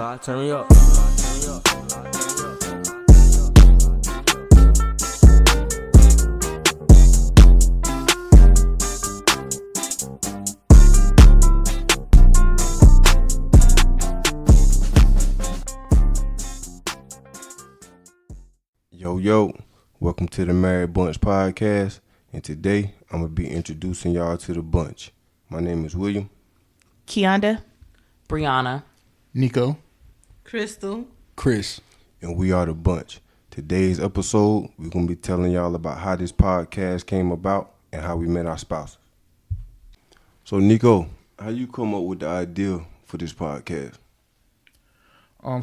up, turn me up. Yo, welcome to the Married Bunch podcast, and today I'm going to be introducing y'all to the bunch. My name is William. Keonda. Brianna. Nico. Crystal. Chris. And we are the bunch. Today's episode, we're going to be telling y'all about how this podcast came about and how we met our spouses. So, Nico, how you come up with the idea for this podcast?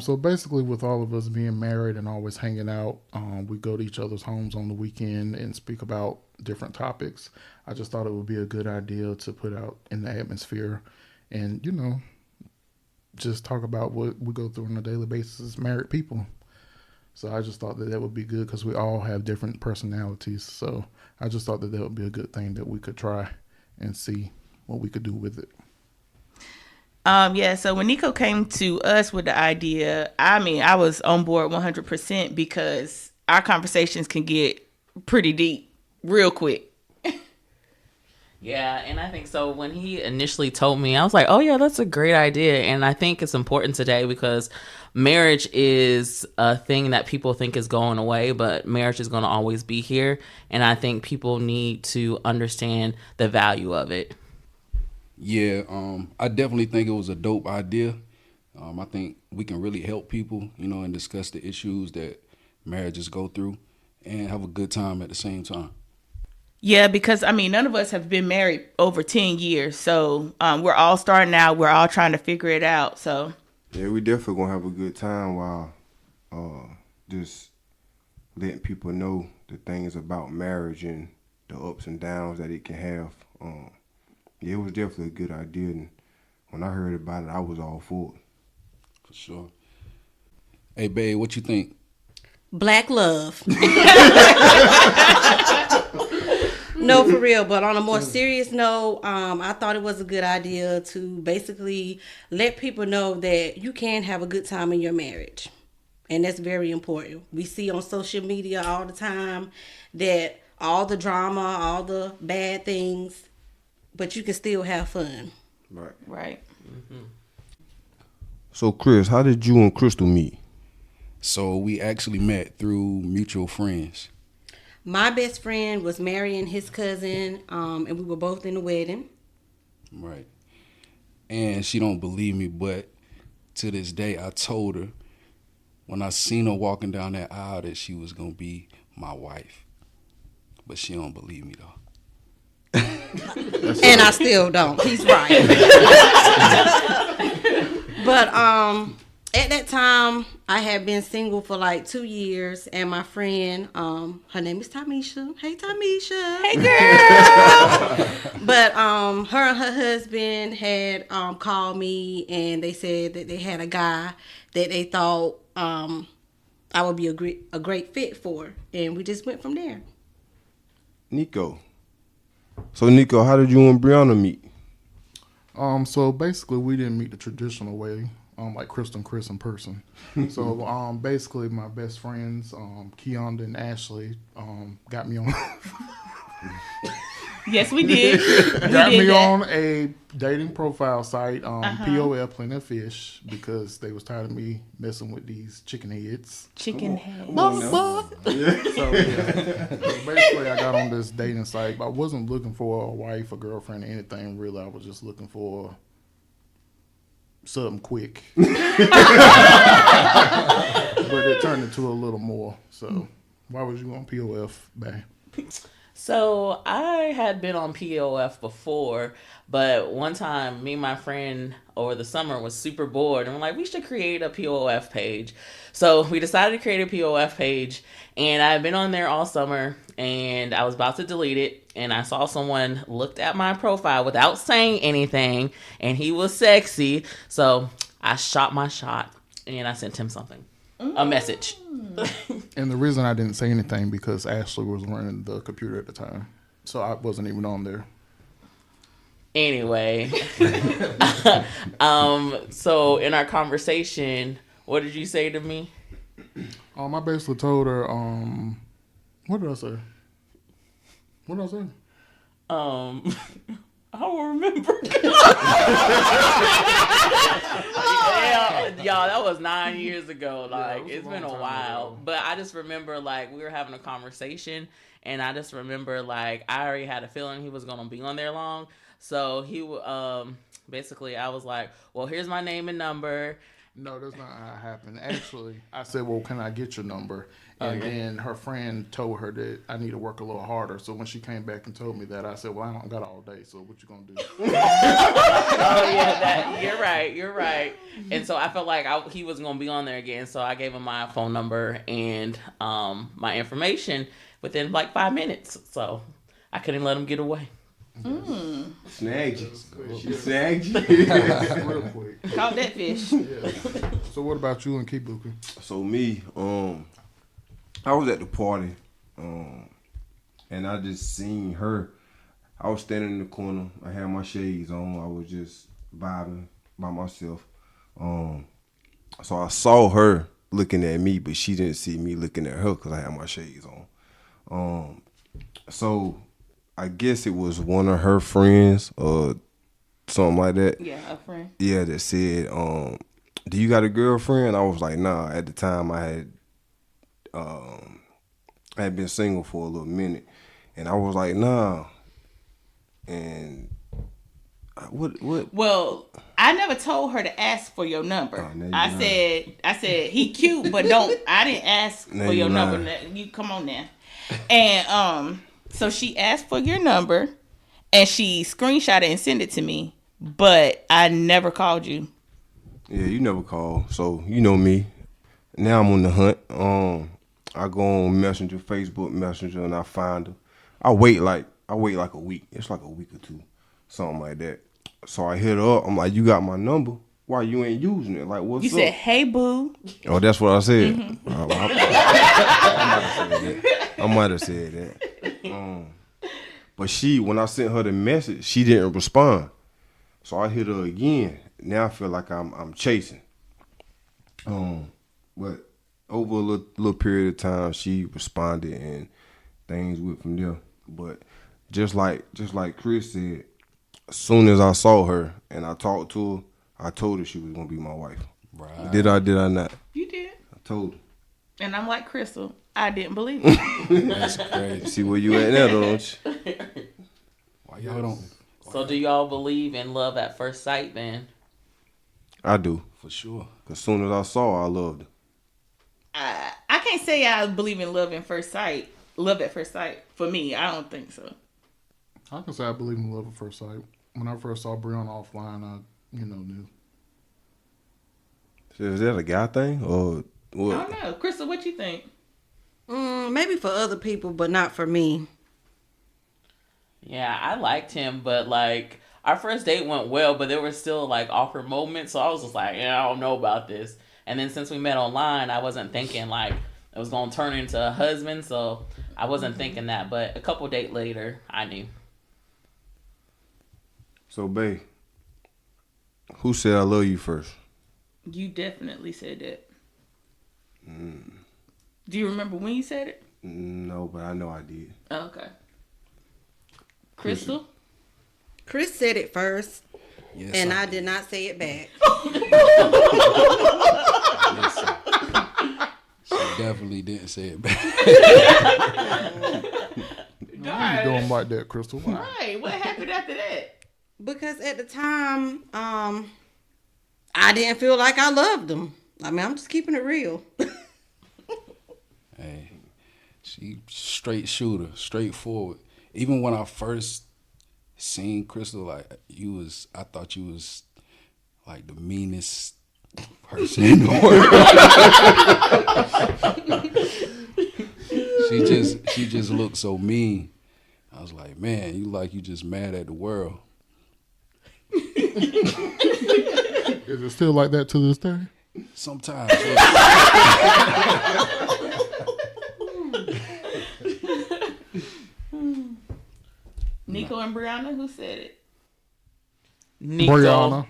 So basically, with all of us being married and always hanging out, we go to each other's homes on the weekend and speak about different topics. I just thought it would be a good idea to put out in the atmosphere and, just talk about what we go through on a daily basis as married people. So I just thought that would be good because we all have different personalities. So I just thought that would be a good thing that we could try and see what we could do with it. So when Nico came to us with the idea, I was on board 100% because our conversations can get pretty deep real quick. Yeah, and I think so. When he initially told me, I was like, oh, yeah, that's a great idea. And I think it's important today because marriage is a thing that people think is going away, but marriage is going to always be here. And I think people need to understand the value of it. Yeah, I definitely think it was a dope idea. I think we can really help people, and discuss the issues that marriages go through and have a good time at the same time. Yeah, because, none of us have been married over 10 years. So we're all starting out. We're all trying to figure it out. So Yeah, we definitely going to have a good time while just letting people know the things about marriage and the ups and downs that it can have. Yeah, it was definitely a good idea, and when I heard about it, I was all for it. For sure. Hey, babe, what you think? Black love. No, for real. But on a more serious note, I thought it was a good idea to basically let people know that you can have a good time in your marriage. And that's very important. We see on social media all the time that all the drama, all the bad things, but you can still have fun. Right. Mm-hmm. So, Chris, how did you and Crystal meet? So we actually met through mutual friends. My best friend was marrying his cousin, and we were both in the wedding. Right. And she don't believe me, but to this day, I told her when I seen her walking down that aisle that she was going to be my wife. But she don't believe me, though. And I still don't. He's right. But at that time, I had been single for like 2 years, and my friend, her name is Tamisha. Hey, Tamisha. Hey, girl. But her and her husband had called me, and they said that they had a guy that they thought I would be a great fit for, and we just went from there. Nico. So, Nico, how did you and Brianna meet? So basically, we didn't meet the traditional way, like Crystal and Chris in person. So basically, my best friends, Keonda and Ashley, got me on. Yes, we did. got me on a dating profile site, POF, Plenty of Fish, because they was tired of me messing with these chicken heads. Chicken head. So basically, I got on this dating site, but I wasn't looking for a wife, a girlfriend, or anything really. I was just looking for something quick. But it turned into a little more. So why was you on POF, babe? So I had been on POF before, but one time me and my friend over the summer was super bored and we're like, we should create a POF page. So we decided to create a POF page, and I've been on there all summer, and I was about to delete it, and I saw someone looked at my profile without saying anything, and he was sexy. So I shot my shot and I sent him something. A message. And the reason I didn't say anything because Ashley was running the computer at the time. So I wasn't even on there. Anyway, so in our conversation, what did you say to me? I basically told her, what did I say? What did I say? I don't remember. Y'all, that was 9 years ago. Like, it was a it's been a long time while. ago. But I just remember, like, we were having a conversation, and I just remember, like, I already had a feeling he was going to be on there long. So he, basically, I was like, well, here's my name and number. No, that's not how it happened. Actually, I said, well, can I get your number? And then her friend told her that I need to work a little harder. So when she came back and told me that, I said, well, I don't got all day, so what you going to do? Oh, yeah, you're right. And so I felt like he was going to be on there again. So I gave him my phone number and my information within like 5 minutes. So I couldn't let him get away. Snagged you. She snagged you. Real quick. Caught that fish. Yeah. So what about you and Kibuka? So me, I was at the party, and I just seen her. I was standing in the corner. I had my shades on. I was just vibing by myself. So I saw her looking at me, but she didn't see me looking at her because I had my shades on. So I guess it was one of her friends or something like that. Yeah, a friend. Yeah, that said, do you got a girlfriend? I was like, nah. At the time, I had been single for a little minute, and I was like, nah. And what? Well, I never told her to ask for your number. Oh, now you I said he cute, but don't. I didn't ask Now for you your number. lying. You come on now. And so she asked for your number, and she screenshot it and sent it to me. But I never called you. Yeah, you never called, so you know me. Now I'm on the hunt. I go on Messenger, Facebook Messenger, and I find her. I wait like a week. It's like a week or two, something like that. So I hit her up. I'm like, you got my number? Why you ain't using it? Like, what's You up? said, "Hey, boo." Oh, that's what I said. I might have said that. But when I sent her the message, she didn't respond. So I hit her again. Now I feel like I'm chasing. But over a little period of time, she responded and things went from there. But just like Chris said, as soon as I saw her and I talked to her, I told her she was gonna be my wife. Right. Did I not? You did. I told her. And I'm like Crystal. I didn't believe it. That's crazy. See where you at now, don't you? Why y'all don't? So do y'all believe in love at first sight then? I do. For sure. As soon as I saw her, I loved her. I can't say I believe in love at first sight. Love at first sight. For me, I don't think so. I can say I believe in love at first sight. When I first saw Brianna offline, I knew. So is that a guy thing or what? I don't know. Crystal, what you think? Maybe for other people, but not for me. Yeah, I liked him, but like our first date went well, but there were still like awkward moments. So I was just like, yeah, I don't know about this. And then since we met online, I wasn't thinking like it was gonna turn into a husband, so I wasn't thinking that. But a couple days later, I knew. So, babe, who said I love you first? You definitely said that. Do you remember when you said it? No, but I know I did. Oh, okay. Crystal? Chris said it first, Yes, and I I did not say it back. She definitely didn't say it back. Why you doing like that, Crystal? Why? Right. What happened after that? Because at the time, I didn't feel like I loved him. I mean, I'm just keeping it real. Hey, she straight shooter, straightforward. Even when I first seen Crystal, like I thought you was like the meanest person in the world. She just looked so mean. I was like, man, you just mad at the world. Is it still like that to this day? Sometimes. Nico and Brianna, who said it? Nico. Brianna.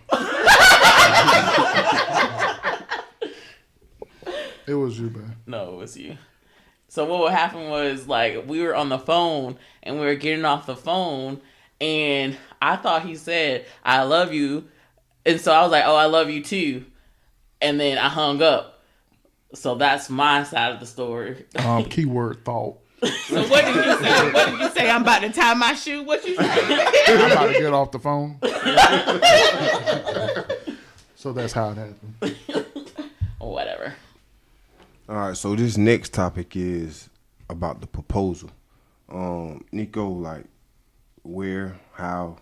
It was you, man. No, it was you. So what would happen was, like, we were on the phone and we were getting off the phone, and I thought he said, "I love you," and so I was like, "Oh, I love you too," and then I hung up. So that's my side of the story. Keyword thought. So what did you say? What did you say? I'm about to tie my shoe. What you say? I'm about to get off the phone. So that's how it happened. Or whatever. All right, so this next topic is about the proposal. Nico, like, where, how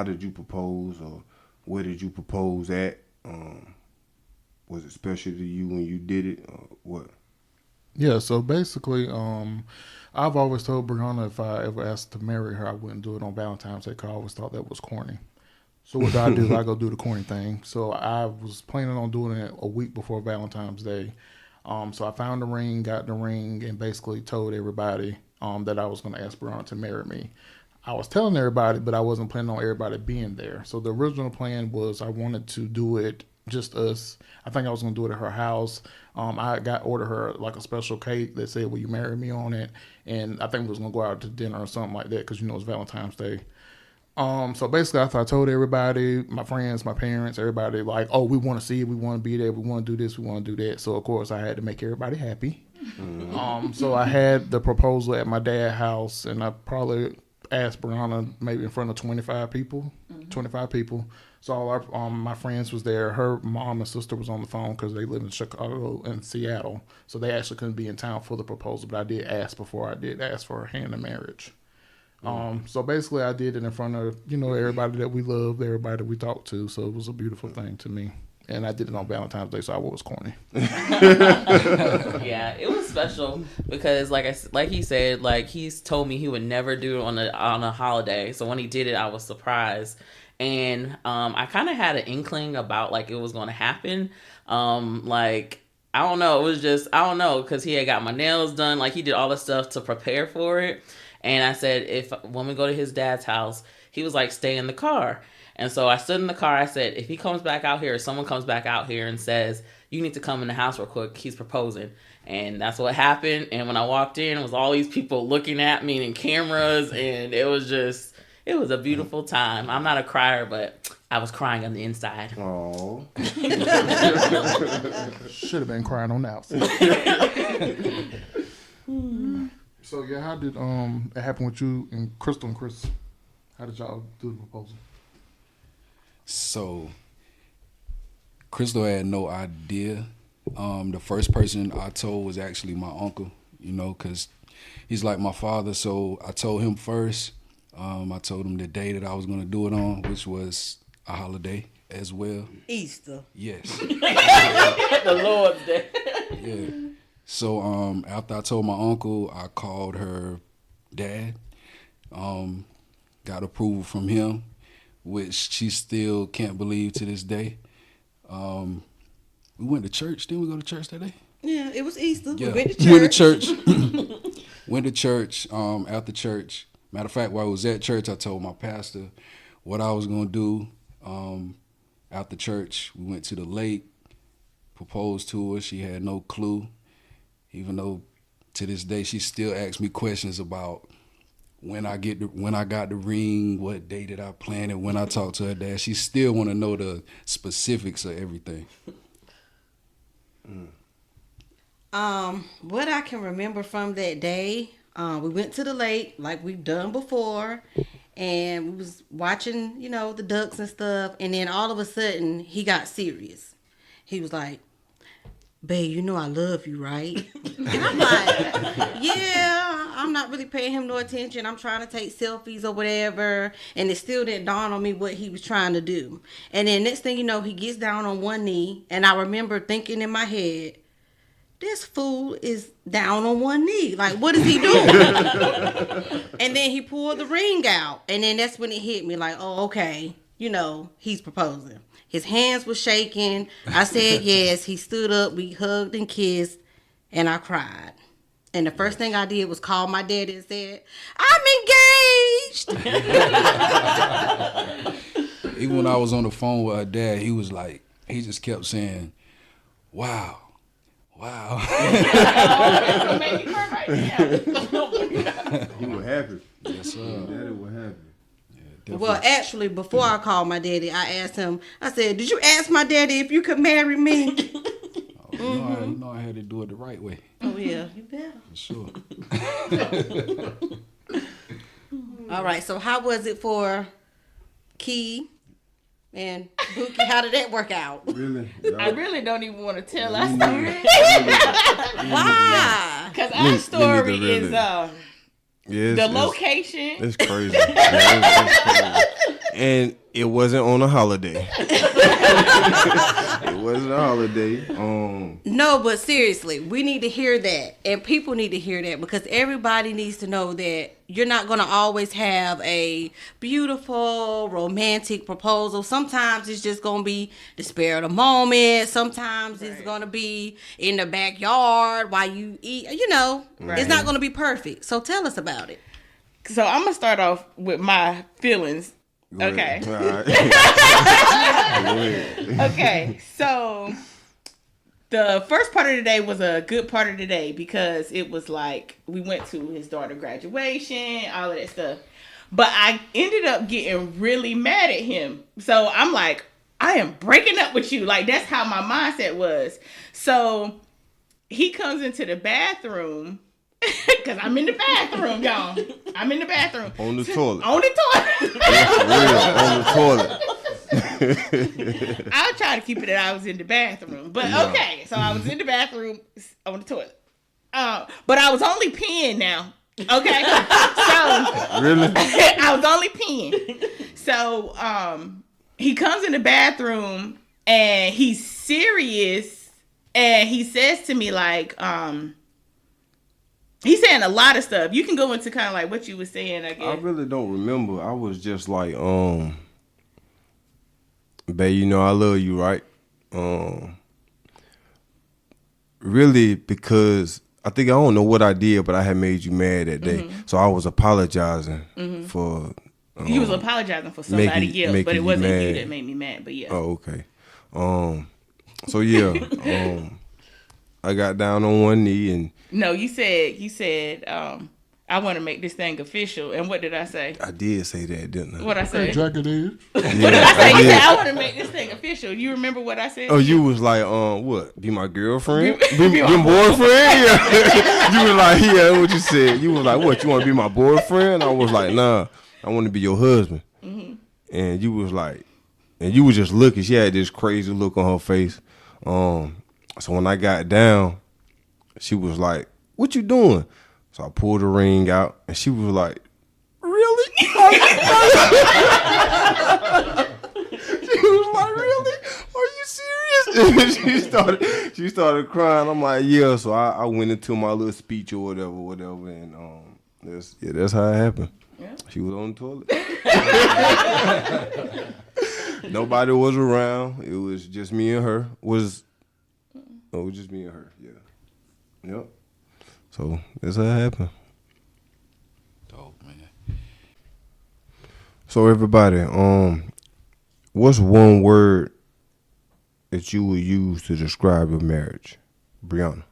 did you propose, or where did you propose at? Was it special to you when you did it, or what? Yeah, so basically, I've always told Brianna if I ever asked to marry her, I wouldn't do it on Valentine's Day because I always thought that was corny. So what do? I go do the corny thing. So I was planning on doing it a week before Valentine's Day. So I found the ring, got the ring, and basically told everybody that I was going to ask Brianna to marry me. I was telling everybody, but I wasn't planning on everybody being there. So the original plan was I wanted to do it just us. I think I was going to do it at her house. I ordered her like a special cake that said, "Will you marry me?" on it. And I think we was going to go out to dinner or something like that because, it's Valentine's Day. So basically, I told everybody, my friends, my parents, everybody, like, "Oh, we want to see it. We want to be there. We want to do this. We want to do that." So, of course, I had to make everybody happy. So I had the proposal at my dad's house, and I probably asked Brianna maybe in front of 25 people. So all my friends was there. Her mom and sister was on the phone because they live in Chicago and Seattle. So they actually couldn't be in town for the proposal, but I did ask before I did ask for her hand in marriage. So basically I did it in front of, everybody that we loved, everybody that we talked to. So it was a beautiful thing to me. And I did it on Valentine's Day, so I was corny. Yeah, it was special because, like he said, like he's told me he would never do it on a holiday. So when he did it, I was surprised, and I kind of had an inkling about like it was going to happen. Like I don't know, it was just because he had got my nails done, like he did all the stuff to prepare for it. And I said, when we go to his dad's house, he was like, "Stay in the car." And so I stood in the car. I said, if he comes back out here, or someone comes back out here and says, "You need to come in the house real quick, he's proposing." And that's what happened. And when I walked in, it was all these people looking at me and cameras. And it was a beautiful time. I'm not a crier, but I was crying on the inside. Oh. Should have been crying on the outside. So yeah, how did it happen with you and Crystal and Chris? How did y'all do the proposal? So, Crystal had no idea. The first person I told was actually my uncle, because he's like my father. So I told him first. I told him the day that I was going to do it on, which was a holiday as well. Easter. Yes. The Lord's Day. Yeah. So after I told my uncle, I called her dad, got approval from him, which she still can't believe to this day. We went to church. Didn't we go to church that day? Yeah, it was Easter. Yeah. We went to church. Went to church. After church. Matter of fact, while I was at church, I told my pastor what I was going to do. After church, we went to the lake, proposed to her. She had no clue, even though to this day she still asks me questions about when I got the ring, what day did I plan it, when I talked to her dad. She still want to know the specifics of everything. What I can remember from that day, we went to the lake like we've done before, and we was watching, the ducks and stuff, and then all of a sudden he got serious. He was like, "Babe, I love you, right?" And I'm like, "Yeah, I'm not really paying him no attention. I'm trying to take selfies or whatever." And it still didn't dawn on me what he was trying to do. And then next thing you know, he gets down on one knee. And I remember thinking in my head, this fool is down on one knee. Like, what is he doing? And then he pulled the ring out. And then that's when it hit me like, oh, okay, he's proposing. His hands were shaking. I said yes. He stood up. We hugged and kissed. And I cried. And the first thing I did was call my daddy and said, "I'm engaged." Even when I was on the phone with her dad, he was like, he just kept saying, "Wow, wow." That's make me cry right now. He was happy. Yes, sir. Daddy was happy. Well, actually, before I called my daddy, I asked him, I said, did you ask my daddy if you could marry me? You know I had to do it the right way. Oh, yeah. You better. For sure. All right. So how was it for Key and Bookie? How did that work out? Really? I really don't even want to tell our story. Why? Because Me- our me story neither, is really. Yeah, the location. It's crazy. Yeah, it's crazy. And it wasn't on a holiday. It wasn't a holiday. No, but seriously, we need to hear that. And people need to hear that because everybody needs to know that you're not going to always have a beautiful, romantic proposal. Sometimes it's just going to be the spur of the moment. Sometimes it's going to be in the backyard while you eat. You know, it's not going to be perfect. So tell us about it. So I'm going to start off with my feelings. Go Okay. ahead. All right. Go ahead. Okay, so the first part of the day was a good part of the day because it was like we went to his daughter's graduation, all of that stuff. But I ended up getting really mad at him. So I'm like, I am breaking up with you. Like, that's how my mindset was. So he comes into the bathroom because I'm in the bathroom, y'all. I'm in the bathroom. On the toilet. On the toilet. Real, on the toilet. I'll try to keep it that I was in the bathroom. But okay, so I was in the bathroom on the toilet. But I was only peeing now. Okay? So Really? I was only peeing. So he comes in the bathroom and he's serious and he says to me like, he's saying a lot of stuff. You can go into kind of like what you were saying, I guess. I really don't remember. I was just like, babe, you know I love you, right? Really, because I think I don't know what I did, but I had made you mad that day. So I was apologizing for. You was apologizing for somebody else, but making it you wasn't you mad. that made me mad. But yeah. Oh, okay. So yeah, I got down on one knee and No, you said, I want to make this thing official. And what did I say? I did say that, didn't I? What I say? Jacket is. What did I say? You said I want to make this thing official. You remember what I said? Oh, you was like, what? Be my girlfriend? Be my boyfriend? Yeah. You was like, yeah, what you said. You was like, what? You want to be my boyfriend? I was like, nah, I want to be your husband. And you was like, and you was just looking. She had this crazy look on her face. So when I got down, she was like, what you doing? So I pulled the ring out, and she was like, really? She was like, really? Are you serious? And she started crying. I'm like, yeah. So I went into my little speech or whatever, and that's how it happened. Yeah. She was on the toilet. Nobody was around. It was just me and her. It was just me and her. Yeah. Yep. So that's how it happened. Dope, man. So everybody, what's one word that you would use to describe your marriage, Brianna?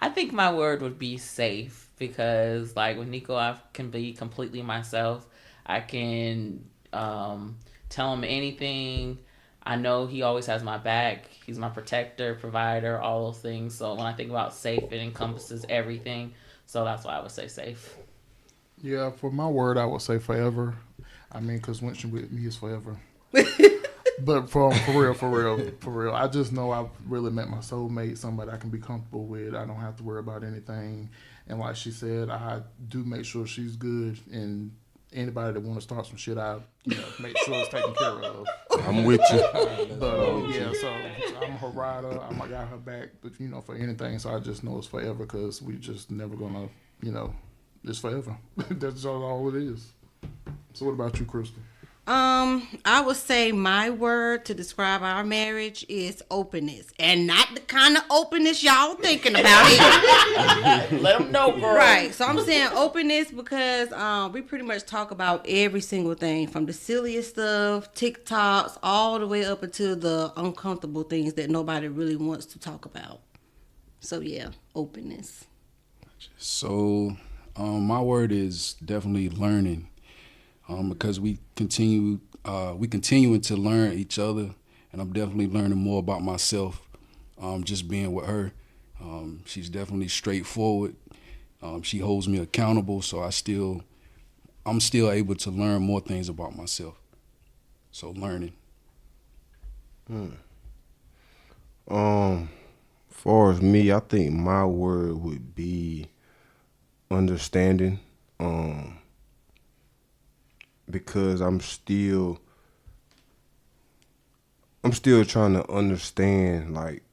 I think my word would be safe because, like, with Nico, I can be completely myself. I can tell him anything. I know he always has my back. He's my protector, provider, all those things. So when I think about safe, it encompasses everything. So that's why I would say safe. Yeah, for my word, I would say forever. I mean, because once you're with me, it's forever. But for real, I just know I've really met my soulmate, somebody I can be comfortable with. I don't have to worry about anything. And like she said, I do make sure she's good. And anybody that want to start some shit, I make sure it's taken care of. I'm with you. But yeah, so I'm her rider. I got her back, but for anything. So I just know it's forever because we just never gonna, it's forever. That's all it is. So what about you, Crystal? I would say my word to describe our marriage is openness, and not the kind of openness y'all thinking about it. Let them know, girl. Right. So I'm saying openness because we pretty much talk about every single thing from the silliest stuff, TikToks, all the way up until the uncomfortable things that nobody really wants to talk about. So yeah, openness. So, my word is definitely learning, because we continuing to learn each other, and I'm definitely learning more about myself, just being with her. She's definitely straightforward. She holds me accountable, so I'm still able to learn more things about myself. So learning. Far as me, I think my word would be understanding. Because I'm still trying to understand like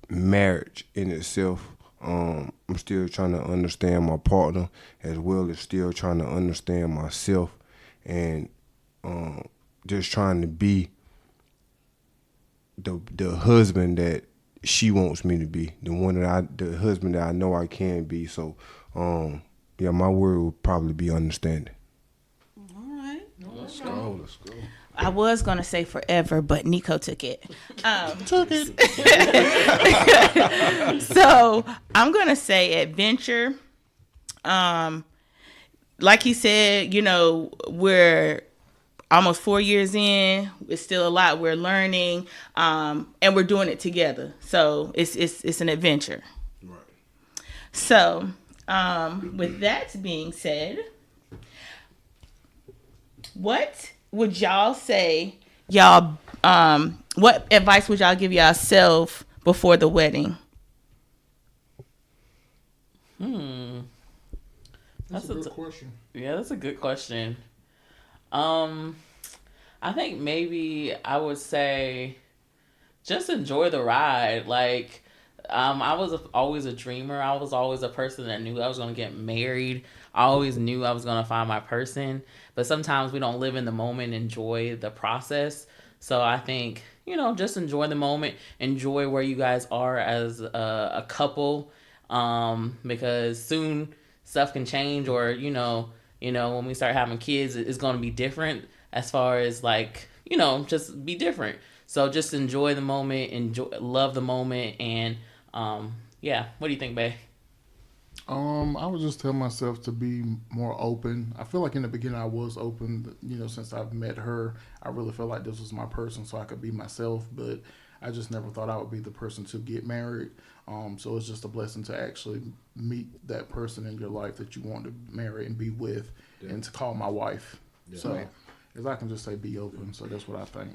marriage in itself. I'm still trying to understand my partner as well as still trying to understand myself, and just trying to be the husband that she wants me to be, the husband that I know I can be. So, yeah, my word would probably be understanding. All right. Let's go. I was gonna say forever, but Nico took it. So I'm gonna say adventure. Like he said, we're almost 4 years in. It's still a lot we're learning, and we're doing it together. So it's an adventure. Right. So, with that being said, what would y'all say, what advice would y'all give yourself before the wedding? That's a good question. Yeah, that's a good question. I think maybe I would say just enjoy the ride. Like, I was always a dreamer. I was always a person that knew I was going to get married. I always knew I was going to find my person. But sometimes we don't live in the moment, enjoy the process. So I think, just enjoy the moment. Enjoy where you guys are as a couple. Because soon stuff can change, or, when we start having kids, it's going to be different as far as like, just be different. So just enjoy the moment, love the moment, and yeah. What do you think, babe? I would just tell myself to be more open. I feel like in the beginning I was open, since I've met her, I really felt like this was my person so I could be myself, but I just never thought I would be the person to get married. So it's just a blessing to actually meet that person in your life that you want to marry and be with, and to call my wife. Yeah. So if I can just say be open, so that's what I think.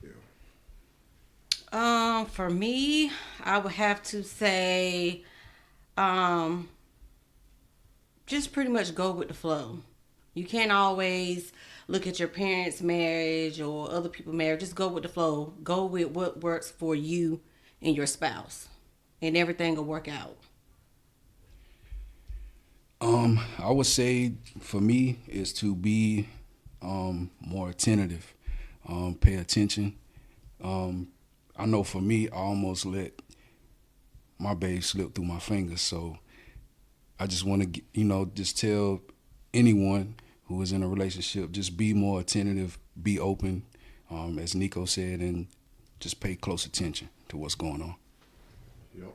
Yeah. For me, I would have to say, just pretty much go with the flow. You can't always look at your parents' marriage or other people's marriage. Just go with the flow. Go with what works for you and your spouse, and everything will work out. I would say for me is to be more attentive, pay attention. I know for me, I almost let my babe slip through my fingers, so I just want to, just tell anyone who is in a relationship, just be more attentive, be open, as Nico said, and just pay close attention to what's going on. Yep.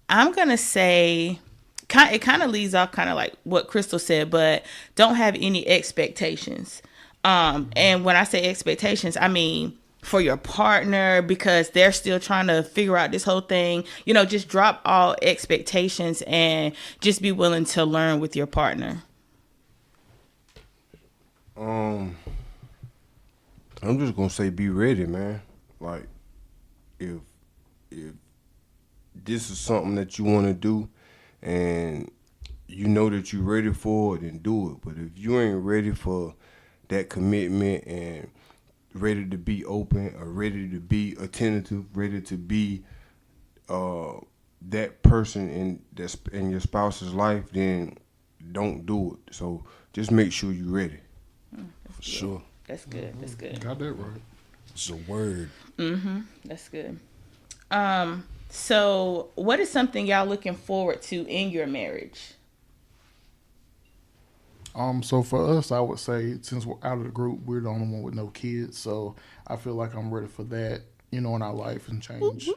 I'm gonna say, it kind of leads off kind of like what Crystal said, but don't have any expectations. And when I say expectations, I mean for your partner, because they're still trying to figure out this whole thing. Just drop all expectations and just be willing to learn with your partner. I'm just gonna say be ready, man. Like, if this is something that you want to do and you know that you're ready for it, then do it. But if you ain't ready for that commitment and ready to be open or ready to be attentive, ready to be that person in your spouse's life, then don't do it. So just make sure you're ready. For sure. That's good. That's good. Got that right. It's a word. That's good. So what is something y'all looking forward to in your marriage? So for us, I would say since we're out of the group, we're the only one with no kids. So I feel like I'm ready for that, in our life and change.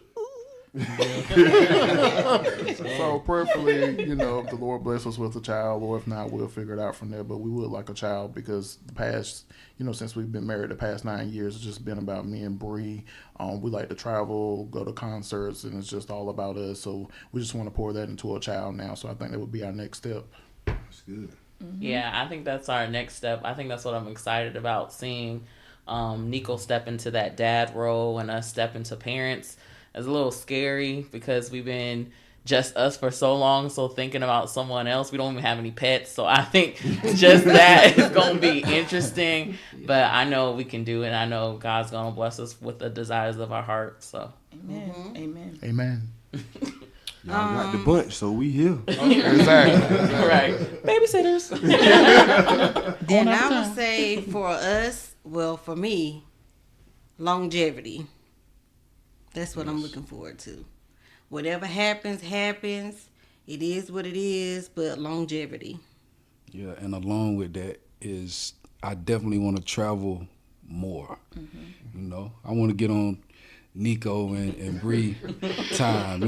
So prayerfully, if the Lord bless us with a child, or if not, we'll figure it out from there. But we would like a child because the past, since we've been married, the past 9 years, it's just been about me and Bree. We like to travel, go to concerts, and it's just all about us. So we just want to pour that into a child now. So I think that would be our next step. That's good. Yeah, I think that's our next step. I think that's what I'm excited about, seeing Nico step into that dad role and us step into parents. It's a little scary because we've been just us for so long, so thinking about someone else. We don't even have any pets, so I think just that is going to be interesting. But I know we can do it. I know God's going to bless us with the desires of our heart. So, Amen. Amen. Amen. Y'all got the bunch, so we here. Exactly. right, babysitters. And I would say for us, well, for me, longevity. That's what I'm looking forward to. Whatever happens, happens. It is what it is, but longevity. Yeah, and along with that is I definitely want to travel more. I want to get on Nico and Bree time,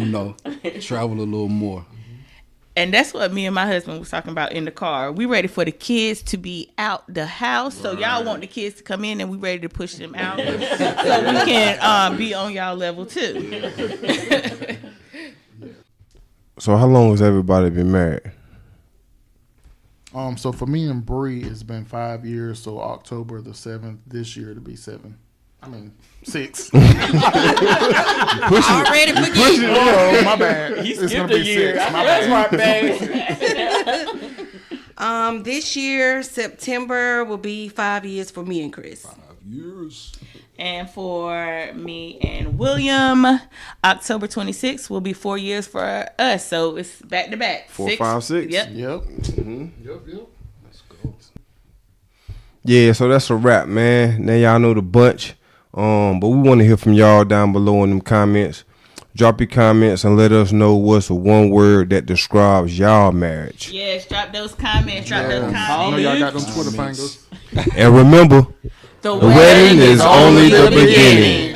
travel a little more. And that's what me and my husband was talking about in the car. We ready for the kids to be out the house. So y'all want the kids to come in and we ready to push them out. So we can be on y'all level too. So how long has everybody been married? So for me and Bree, it's been 5 years. So October the 7th this year to be 7. 6. Already forget. Oh, my bad. He It's skipped gonna a be year. 6. My That's bad. right, babe. This year, September will be 5 years for me and Chris. 5 years. And for me and William, October 26th will be 4 years for us. So it's back to back. 4, 5, 6. Yep. Yep. Let's go. Yeah, so that's a wrap, man. Now y'all know the bunch. But we want to hear from y'all down below in them comments. Drop your comments and let us know what's the one word that describes y'all marriage. Yes, drop those comments. Drop those I know comments. y'all got them Twitter fingers. And remember, The the wedding is only the beginning.